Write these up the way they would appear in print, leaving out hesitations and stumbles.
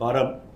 12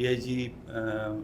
DIG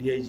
DIG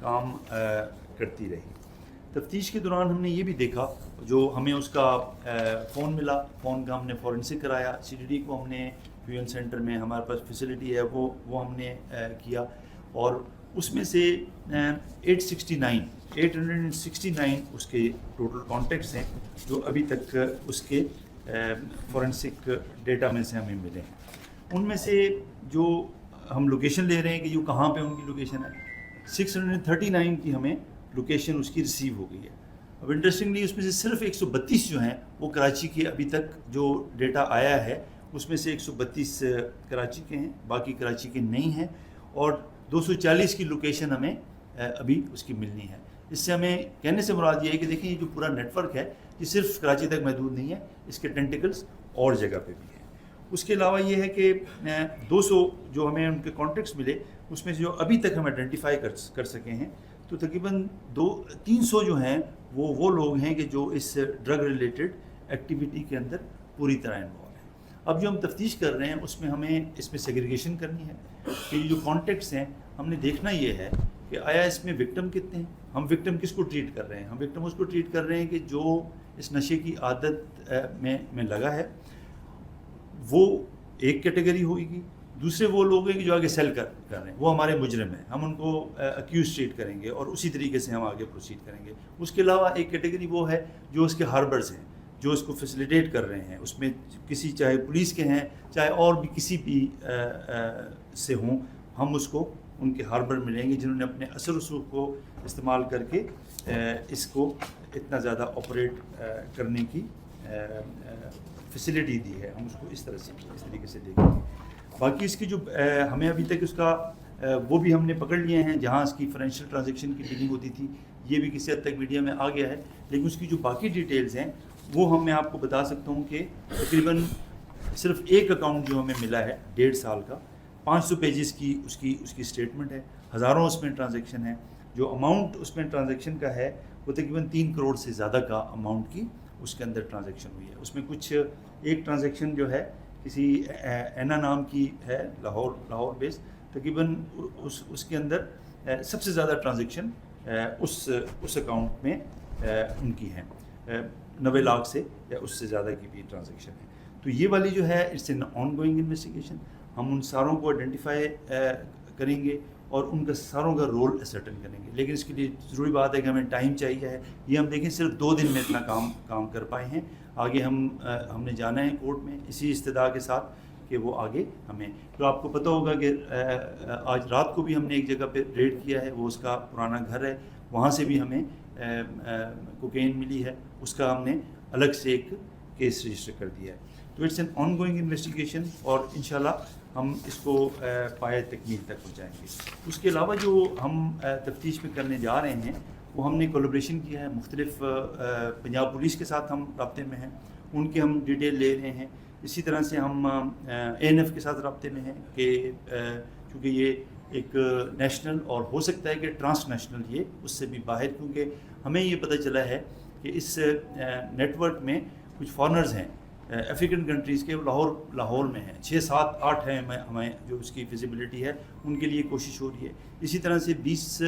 کام کرتی رہی. تفتیش کے دوران ہم نے یہ بھی دیکھا, جو ہمیں اس کا فون ملا, فون کا ہم نے فورنسک کرایا, CDD کو ہم نے UN سینٹر میں ہمارے پاس فیسلٹی ہے وہ ہم نے کیا, اور اس میں سے 869 اس کے ٹوٹل کانٹیکٹس ہیں جو ابھی تک اس کے فورنسک ڈیٹا میں سے ہمیں ملے ہیں. ان میں سے جو ہم لوکیشن لے رہے ہیں کہ جو کہاں پہ ان کی لوکیشن ہے, 639 کی ہمیں لوکیشن اس کی ریسیو ہو گئی ہے. اب انٹرسٹنگلی اس میں سے صرف 132 جو ہیں وہ کراچی کے ابھی تک جو ڈیٹا آیا ہے اس میں سے 132 کراچی کے ہیں, باقی کراچی کے نہیں ہیں, اور 240 کی لوکیشن ہمیں ابھی اس کی ملنی ہے. اس سے ہمیں کہنے سے مراد یہ ہے کہ دیکھیں یہ جو پورا نیٹ ورک ہے یہ صرف کراچی تک محدود نہیں ہے, اس کے ٹینٹیکلز اور جگہ پہ بھی ہیں. اس کے علاوہ یہ ہے کہ 200 جو ہمیں ان کے کانٹیکٹس ملے اس میں سے جو ابھی تک ہم آئیڈینٹیفائی کر سکے ہیں تو تقریباً 300 جو ہیں وہ لوگ ہیں کہ جو اس ڈرگ ریلیٹڈ ایکٹیویٹی کے اندر پوری طرح انوالو ہیں. اب جو ہم تفتیش کر رہے ہیں اس میں ہمیں اس میں سیگریگیشن کرنی ہے کہ یہ جو کانٹیکٹس ہیں ہم نے دیکھنا یہ ہے کہ آیا اس میں وکٹم کتنے ہیں, ہم وکٹم کس کو ٹریٹ کر رہے ہیں. ہم وکٹم اس کو ٹریٹ کر رہے ہیں کہ جو اس نشے کی عادت میں لگا ہے وہ ایک کیٹیگری ہوئے گی, دوسرے وہ لوگ ہیں کہ جو آگے سیل کر رہے ہیں وہ ہمارے مجرم ہیں, ہم ان کو اکیوز ٹریٹ کریں گے اور اسی طریقے سے ہم آگے پروسیڈ کریں گے. اس کے علاوہ ایک کیٹیگری وہ ہے جو اس کے ہاربرز ہیں, جو اس کو فیسیلیٹیٹ کر رہے ہیں, اس میں کسی چاہے پولیس کے ہیں چاہے اور بھی کسی بھی سے ہوں, ہم اس کو ان کے ہاربر ملیں گے جنہوں نے اپنے اثر رسوخ کو استعمال کر کے اس کو اتنا زیادہ آپریٹ کرنے کی فیسلٹی دی ہے. ہم اس کو اس طریقے سے دیکھیں گے. باقی اس کی جو ہمیں ابھی تک اس کا وہ بھی ہم نے پکڑ لیے ہیں جہاں اس کی فائنینشیل ٹرانزیکشن کی ڈیلنگ ہوتی تھی, یہ بھی کسی حد تک میڈیا میں آ گیا ہے, لیکن اس کی جو باقی ڈیٹیلز ہیں وہ میں آپ کو بتا سکتا ہوں کہ تقریباً صرف ایک اکاؤنٹ جو ہمیں ملا ہے 1.5 سال کا, 500 پیجز کی اس کی اسٹیٹمنٹ ہے, ہزاروں اس میں ٹرانزیکشن ہے, جو اماؤنٹ اس میں ٹرانزیکشن کا ہے وہ تقریباً 3 کروڑ سے زیادہ کا اماؤنٹ کی اس کے اندر ٹرانزیکشن ہوئی ہے. اس میں کچھ ایک ٹرانزیکشن جو ہے کسی اینا نام کی ہے لاہور بیس, تقریباً اس کے اندر سب سے زیادہ ٹرانزیکشن اس اکاؤنٹ میں ان کی ہیں, 90 لاکھ سے یا اس سے زیادہ کی بھی ٹرانزیکشن ہے. تو یہ والی جو ہے it's an ongoing investigation, ہم ان ساروں کو آئیڈینٹیفائی کریں گے اور ان کا ساروں کا رول اسرٹن کریں گے. لیکن اس کے لیے ضروری بات ہے کہ ہمیں ٹائم چاہیے ہے. یہ ہم دیکھیں صرف 2 دن میں اتنا کام کر پائے ہیں. آگے ہم نے جانا ہے کورٹ میں اسی استدعا کے ساتھ کہ وہ آگے ہمیں, تو آپ کو پتہ ہوگا کہ آج رات کو بھی ہم نے ایک جگہ پہ ریڈ کیا ہے, وہ اس کا پرانا گھر ہے, وہاں سے بھی ہمیں کوکین ملی ہے, اس کا ہم نے الگ سے ایک کیس رجسٹر کر دیا ہے. تو it's an ongoing investigation اور انشاءاللہ ہم اس کو پائے تکمیل تک پہنچائیں گے. اس کے علاوہ جو ہم تفتیش میں کرنے جا رہے ہیں وہ ہم نے کولیبریشن کیا ہے, مختلف پنجاب پولیس کے ساتھ ہم رابطے میں ہیں, ان کے ہم ڈیٹیل لے رہے ہیں. اسی طرح سے ہم ANF کے ساتھ رابطے میں ہیں کہ چونکہ یہ ایک نیشنل اور ہو سکتا ہے کہ ٹرانس نیشنل یہ اس سے بھی باہر, کیونکہ ہمیں یہ پتہ چلا ہے کہ اس نیٹ ورک میں کچھ فارنرز ہیں افریقن کنٹریز کے, لاہور میں ہیں, 6 7 8 ہیں ہمیں جو اس کی فیزیبلٹی ہے ان کے لیے کوشش ہو رہی ہے. اسی طرح سے 20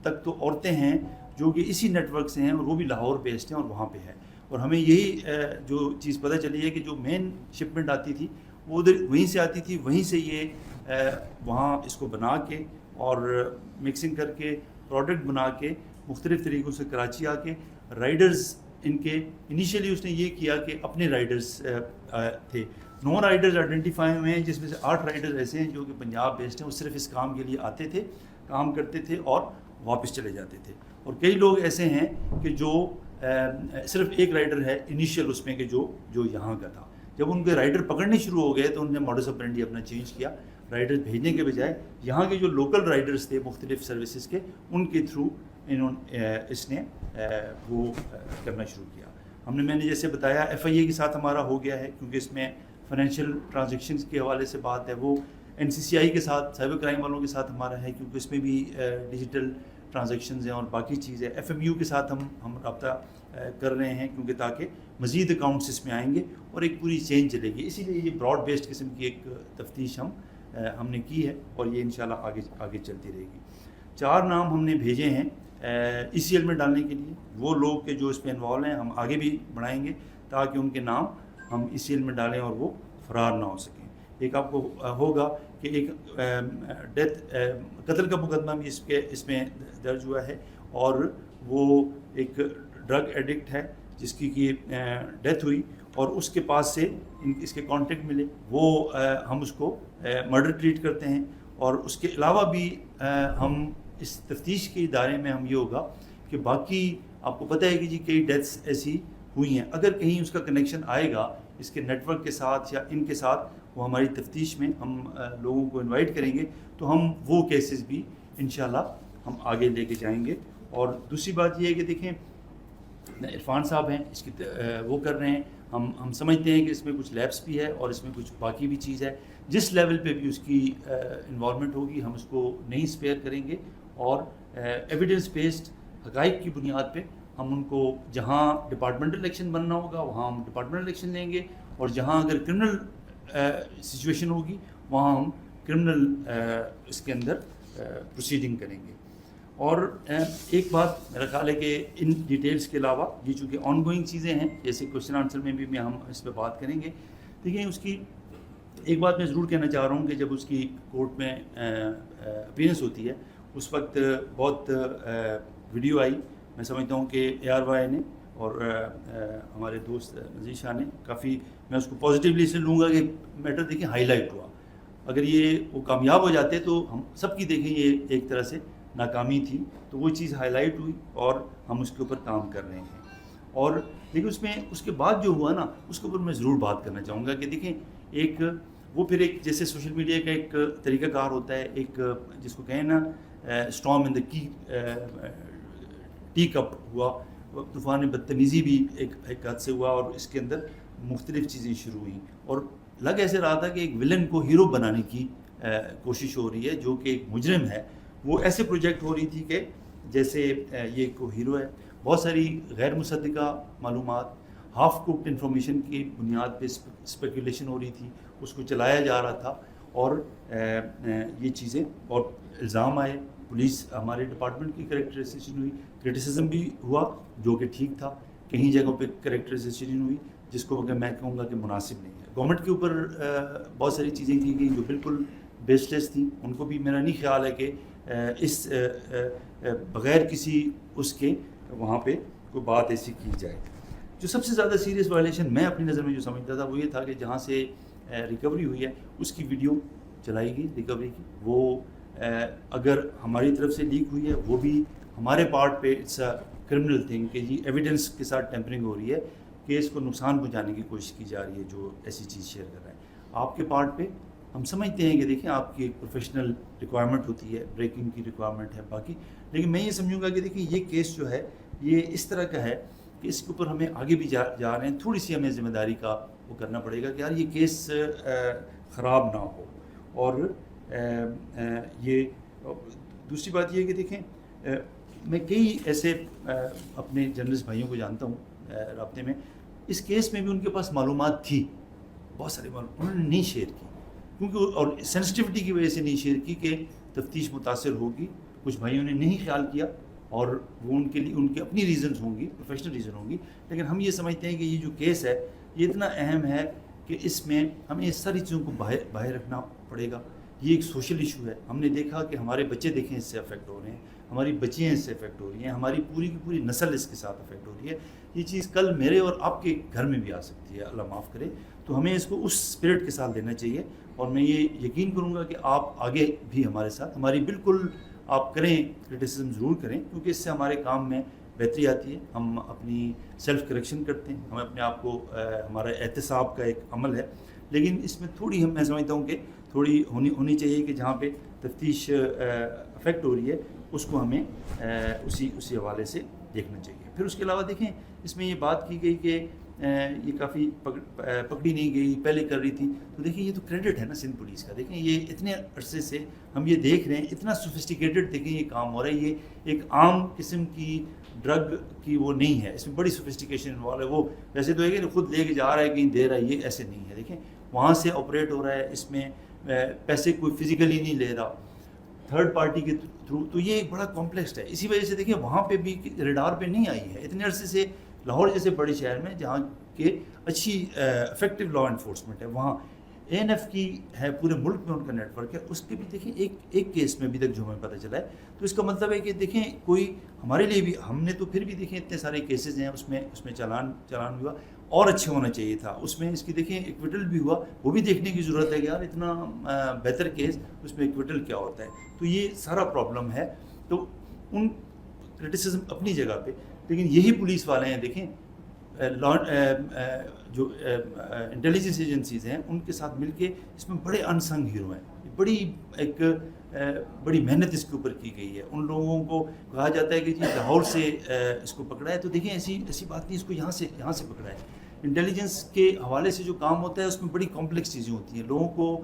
تک تو عورتیں ہیں جو کہ اسی نیٹ ورک سے ہیں اور وہ بھی لاہور بیسڈ ہیں اور وہاں پہ ہے. اور ہمیں یہی جو چیز پتہ چلی ہے کہ جو مین شپمنٹ آتی تھی وہ ادھر وہیں سے آتی تھی, وہیں سے یہ وہاں اس کو بنا کے اور مکسنگ کر کے پروڈکٹ بنا کے مختلف طریقوں سے کراچی آ کے رائڈرز ان کے انیشیلی اس نے یہ کیا کہ اپنے رائڈرز تھے, 9 رائڈرز آئیڈینٹیفائی ہوئے ہیں جس میں سے 8 رائڈرز ایسے ہیں جو کہ پنجاب بیسڈ ہیں, وہ صرف اس کام کے لیے آتے تھے, کام کرتے تھے اور واپس چلے جاتے تھے. اور کئی لوگ ایسے ہیں کہ جو صرف ایک رائڈر ہے انیشیل اس میں کہ جو یہاں کا تھا. جب ان کے رائڈر پکڑنے شروع ہو گئے تو انہوں نے ماڈس آپرینڈی اپنا چینج کیا, رائڈر بھیجنے کے بجائے یہاں کے جو لوکل رائڈرز تھے مختلف سروسز کے ان کے تھرو اس نے وہ کرنا شروع کیا. میں نے جیسے بتایا FIA کے ساتھ ہمارا ہو گیا ہے کیونکہ اس میں فائنینشیل ٹرانزیکشنز کے حوالے سے بات ہے, وہ NCCI کے ساتھ سائبر کرائم والوں کے ساتھ ہمارا ہے کیونکہ اس میں بھی ڈیجیٹل ٹرانزیکشنز ہیں اور باقی چیزیں. FMU کے ساتھ ہم رابطہ کر رہے ہیں کیونکہ تاکہ مزید اکاؤنٹس اس میں آئیں گے اور ایک پوری چین چلے گی. اسی لیے یہ براڈ بیسڈ قسم کی ایک تفتیش ہم نے کی ہے اور یہ انشاءاللہ آگے چلتی رہے گی. 4 نام ہم نے بھیجے ہیں ECL میں ڈالنے کے لیے. وہ لوگ کہ جو اس میں انوالو ہیں ہم آگے بھی بڑھائیں گے تاکہ ان کے نام ہم ECL میں ڈالیں اور وہ فرار نہ ہو سکیں. ایک آپ کو ہوگا کہ ایک قتل کا مقدمہ بھی اس میں درج ہوا ہے اور وہ ایک ڈرگ ایڈکٹ ہے جس کی ڈیتھ ہوئی اور اس کے پاس سے اس کے کانٹیکٹ ملے. وہ ہم اس کو مرڈر ٹریٹ کرتے ہیں. اور اس کے علاوہ بھی ہم اس تفتیش کے ادارے میں ہم یہ ہوگا کہ باقی آپ کو پتہ ہے کہ جی کئی ڈیتھس ایسی ہوئی ہیں, اگر کہیں اس کا کنیکشن آئے گا اس کے نیٹ ورک کے ساتھ یا ان کے ساتھ, وہ ہماری تفتیش میں ہم لوگوں کو انوائٹ کریں گے تو ہم وہ کیسز بھی انشاءاللہ ہم آگے لے کے جائیں گے. اور دوسری بات یہ ہے کہ دیکھیں عرفان صاحب ہیں اس کی وہ کر رہے ہیں, ہم سمجھتے ہیں کہ اس میں کچھ لیپس بھی ہے اور اس میں کچھ باقی بھی چیز ہے. جس لیول پہ بھی اس کی انوالومنٹ ہوگی ہم اس کو نہیں اسپیئر کریں گے اور ایویڈنس بیسڈ حقائق کی بنیاد پہ ہم ان کو جہاں ڈپارٹمنٹل ایکشن بننا ہوگا وہاں ہم ڈپارٹمنٹل ایکشن لیں گے اور جہاں اگر کرمنل سچویشن ہوگی وہاں ہم کرمنل اس کے اندر پروسیڈنگ کریں گے. اور ایک بات میرا خیال ہے کہ ان ڈیٹیلز کے علاوہ یہ چونکہ آن گوئنگ چیزیں ہیں جیسے کوشچن آنسر میں بھی ہم اس پہ بات کریں گے. دیکھیں اس کی ایک بات میں ضرور کہنا چاہ رہا ہوں کہ جب اس کی کورٹ میں اپیئرنس ہوتی ہے اس وقت بہت ویڈیو آئی, میں سمجھتا ہوں کہ ARY نے اور ہمارے دوست نذیر شاہ نے کافی, میں اس کو پازیٹیولی سے لوں گا کہ میٹر دیکھیں ہائی لائٹ ہوا. اگر یہ وہ کامیاب ہو جاتے تو ہم سب کی دیکھیں یہ ایک طرح سے ناکامی تھی, تو وہ چیز ہائی لائٹ ہوئی اور ہم اس کے اوپر کام کر رہے ہیں. اور لیکن اس میں اس کے بعد جو ہوا نا اس کے اوپر میں ضرور بات کرنا چاہوں گا کہ دیکھیں ایک وہ پھر ایک جیسے سوشل میڈیا کا ایک طریقہ کار ہوتا ہے, ایک جس کو کہیں نا storm in the T cup ہوا, طوفان بدتمیزی بھی ایک حد سے ہوا اور اس کے اندر مختلف چیزیں شروع ہوئیں اور لگ ایسے رہا تھا کہ ایک ولن کو ہیرو بنانے کی کوشش ہو رہی ہے جو کہ ایک مجرم ہے. وہ ایسے پروجیکٹ ہو رہی تھی کہ جیسے یہ کو ہیرو ہے. بہت ساری غیر مصدقہ معلومات, ہاف کوکڈ انفارمیشن کی بنیاد پہ اسپیکولیشن ہو رہی تھی, اس کو چلایا جا رہا تھا اور یہ چیزیں اور الزام آئے. پولیس ہمارے ڈپارٹمنٹ کی کریکٹرائزیشن ہوئی, کرٹیسزم بھی ہوا جو کہ ٹھیک تھا, کہیں جگہوں پہ کریکٹرائزیشن ہوئی جس کو میں کہوں گا کہ مناسب نہیں ہے. گورنمنٹ کے اوپر بہت ساری چیزیں کی گئیں جو بالکل بیس لیس تھیں, ان کو بھی میرا نہیں خیال ہے کہ اس بغیر کسی اس کے وہاں پہ کوئی بات ایسی کی جائے. جو سب سے زیادہ سیریس وائلیشن میں اپنی نظر میں جو سمجھتا تھا وہ یہ تھا کہ جہاں سے ریکوری ہوئی ہے اس کی ویڈیو چلائی گئی ریکوری کی, وہ اگر ہماری طرف سے لیک ہوئی ہے وہ بھی ہمارے پارٹ پہ اٹس اے کرمنل تھنگ کہ جی ایویڈنس کے ساتھ ٹیمپرنگ ہو رہی ہے, کیس کو نقصان پہنچانے کی کوشش کی جا رہی ہے جو ایسی چیز شیئر کر رہا ہے. آپ کے پارٹ پہ ہم سمجھتے ہیں کہ دیکھیں آپ کی ایک پروفیشنل ریکوائرمنٹ ہوتی ہے, بریکنگ کی ریکوائرمنٹ ہے باقی, لیکن میں یہ سمجھوں گا کہ دیکھیں یہ کیس جو ہے یہ اس طرح کا ہے کہ اس کے اوپر ہمیں آگے بھی جا رہے ہیں, تھوڑی سی ہمیں ذمہ داری کا وہ کرنا پڑے گا کہ یار یہ کیس خراب نہ ہو. اور یہ دوسری بات یہ ہے کہ دیکھیں میں کئی ایسے اپنے جرنلسٹ بھائیوں کو جانتا ہوں رابطے میں, اس کیس میں بھی ان کے پاس معلومات تھی, بہت ساری معلومات انہوں نے نہیں شیئر کی کیونکہ اور سینسٹیوٹی کی وجہ سے نہیں شیئر کی کہ تفتیش متاثر ہوگی. کچھ بھائیوں نے نہیں خیال کیا اور وہ ان کے لیے ان کی اپنی ریزنز ہوں گی, پروفیشنل ریزن ہوں گی, لیکن ہم یہ سمجھتے ہیں کہ یہ جو کیس ہے یہ اتنا اہم ہے کہ اس میں ہمیں اس ساری چیزوں کو باہر رکھنا پڑے گا. یہ ایک سوشل ایشو ہے. ہم نے دیکھا کہ ہمارے بچے دیکھیں اس سے افیکٹ ہو رہے ہیں, ہماری بچیاں اس سے افیکٹ ہو رہی ہیں, ہماری پوری کی پوری نسل اس کے ساتھ افیکٹ ہو رہی ہے. یہ چیز کل میرے اور آپ کے گھر میں بھی آ سکتی ہے, اللہ معاف کرے. تو ہمیں اس کو اس اسپرٹ کے ساتھ لینا چاہیے اور میں یہ یقین کروں گا کہ آپ آگے بھی ہمارے ساتھ ہماری بالکل آپ کریں, کرٹیسزم ضرور کریں کیونکہ اس سے ہمارے کام میں بہتری آتی ہے. ہم اپنی سیلف کریکشن کرتے ہیں, ہمیں اپنے آپ کو ہمارا احتساب کا ایک عمل ہے, لیکن اس میں تھوڑی میں سمجھتا ہوں کہ تھوڑی ہونی چاہیے کہ جہاں پہ تفتیش افیکٹ ہو رہی ہے اس کو ہمیں اسی حوالے سے دیکھنا چاہیے. پھر اس کے علاوہ دیکھیں اس میں یہ بات کی گئی کہ یہ کافی پکڑی نہیں گئی, پہلے کر رہی تھی. تو دیکھیں یہ تو کریڈٹ ہے نا سندھ پولیس کا. دیکھیں یہ اتنے عرصے سے ہم یہ دیکھ رہے ہیں, اتنا سوفسٹیکیٹڈ دیکھیں یہ کام ہو رہا ہے. یہ ایک عام قسم کی ڈرگ کی وہ نہیں ہے, اس میں بڑی سوفسٹیکیشن انوالو ہے. وہ ویسے تو ہے کہ خود لے کے جا رہا ہے کہیں دے رہا ہے, یہ ایسے نہیں ہے. دیکھیں وہاں سے آپریٹ ہو رہا ہے, اس میں پیسے کوئی فزیکلی نہیں لے رہا. تھرڈ پارٹی کے تھرو، تو یہ ایک بڑا کمپلیکس ہے. اسی وجہ سے دیکھیں وہاں پہ بھی ریڈار پہ نہیں آئی ہے اتنے عرصے سے. لاہور جیسے بڑے شہر میں جہاں کہ اچھی افیکٹو لا انفورسمنٹ ہے، وہاں اے این ایف کی ہے، پورے ملک میں ان کا نیٹ ورک ہے. اس کے بھی دیکھیں ایک کیس میں ابھی تک جو ہمیں پتہ چلا ہے، تو اس کا مطلب ہے کہ دیکھیں کوئی ہمارے لیے بھی، ہم نے تو پھر بھی دیکھیں اتنے سارے کیسز ہیں، اس میں چالان بھی ہوا اور اچھے ہونا چاہیے تھا. اس میں اس کی دیکھیں ایکویٹل بھی ہوا، وہ بھی دیکھنے کی ضرورت ہے کہ یار اتنا بہتر کیس اس میں ایکویٹل کیا ہوتا ہے. تو یہ سارا پرابلم ہے. تو ان کرٹیسزم اپنی جگہ پہ، لیکن یہی پولیس والے ہیں دیکھیں جو انٹیلیجنس ایجنسیز ہیں ان کے ساتھ مل کے اس میں بڑے انسنگ ہیرو ہیں. بڑی محنت اس کے اوپر کی گئی ہے. ان لوگوں کو کہا جاتا ہے کہ جی لاہور سے اس کو پکڑا ہے، تو دیکھیں ایسی بات نہیں، اس کو یہاں سے پکڑا ہے. انٹیلیجنس کے حوالے سے جو کام ہوتا ہے اس میں بڑی کمپلیکس چیزیں ہوتی ہیں. لوگوں کو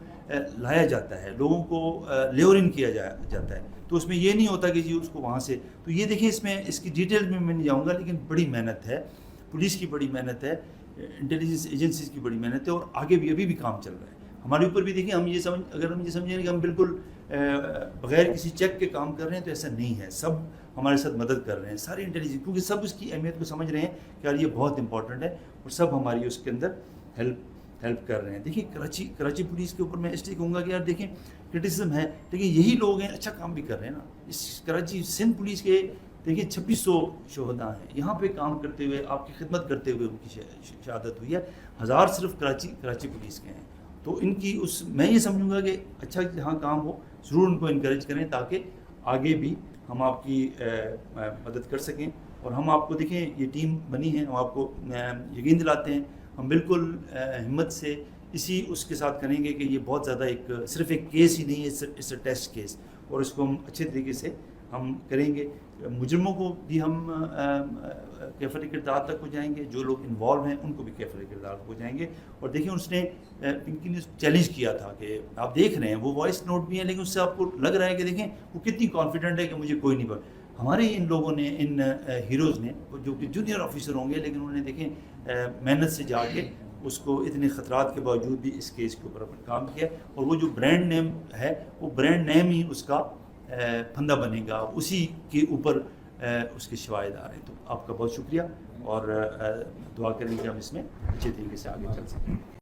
لایا جاتا ہے، لوگوں کو لیور ان کیا جاتا ہے. تو اس میں یہ نہیں ہوتا کہ جی اس کو وہاں سے. تو یہ دیکھیں اس کی ڈیٹیل میں نہیں جاؤں گا، لیکن بڑی محنت ہے، پولیس کی بڑی محنت ہے، انٹیلیجنس ایجنسیز کی بڑی محنت ہے، اور آگے بھی ابھی بھی کام چل رہا ہے. ہمارے اوپر بھی دیکھیں اگر ہم یہ سمجھیں کہ ہم بالکل بغیر کسی چیک کے کام کر رہے ہیں، تو ایسا نہیں ہے. سب ہمارے ساتھ مدد کر رہے ہیں، سارے انٹیلیجنس، کیونکہ سب اس کی اہمیت کو سمجھ رہے ہیں کہ یار یہ بہت امپورٹنٹ ہے، اور سب ہماری اس کے اندر ہیلپ کر رہے ہیں. دیکھیے کراچی پولیس کے اوپر میں اس لیے کہوں گا کہ یار دیکھیں کرٹیسزم ہے، لیکن یہی لوگ ہیں اچھا کام بھی کر رہے ہیں نا. اس کراچی سندھ پولیس کے دیکھیں 2600 شہداء ہیں یہاں پہ کام کرتے ہوئے، آپ کی خدمت کرتے ہوئے ان کی شہادت ہوئی ہے. 1000 صرف کراچی پولیس کے ہیں. تو ان کی میں یہ سمجھوں گا کہ اچھا جہاں کام ہو ضرور ان کو انکریج کریں، تاکہ آگے بھی ہم آپ کی مدد کر سکیں. اور ہم آپ کو دیکھیں یہ ٹیم بنی ہے، ہم آپ کو یقین دلاتے ہیں، ہم بالکل ہمت سے اس کے ساتھ کریں گے کہ یہ بہت زیادہ صرف ایک کیس ہی نہیں ہے، اس ٹیسٹ کیس، اور اس کو ہم اچھے طریقے سے ہم کریں گے. مجرموں کو بھی ہم کیفر کردار تک ہو جائیں گے، جو لوگ انوالو ہیں ان کو بھی کیفر کردار ہو جائیں گے. اور دیکھیں اس نے پنکی نے چیلنج کیا تھا کہ آپ دیکھ رہے ہیں وہ وائس نوٹ بھی ہیں، لیکن اس سے آپ کو لگ رہا ہے کہ دیکھیں وہ کتنی کانفیڈنٹ ہے کہ مجھے کوئی نہیں پڑا. ہمارے ان لوگوں نے، ان ہیروز نے، جو کہ جونیئر آفیسر ہوں گے، لیکن انہوں نے دیکھیں محنت سے جا کے اس کو اتنے خطرات کے باوجود بھی اس کیس کے اوپر کام کیا. اور وہ جو برانڈ نیم ہے، وہ برانڈ نیم ہی اس کا پھندا بنے گا، اسی کے اوپر اس کے شواہد آ رہے ہیں. تو آپ کا بہت شکریہ، اور دعا کریں کہ ہم اس میں اچھے طریقے سے آگے چل سکیں.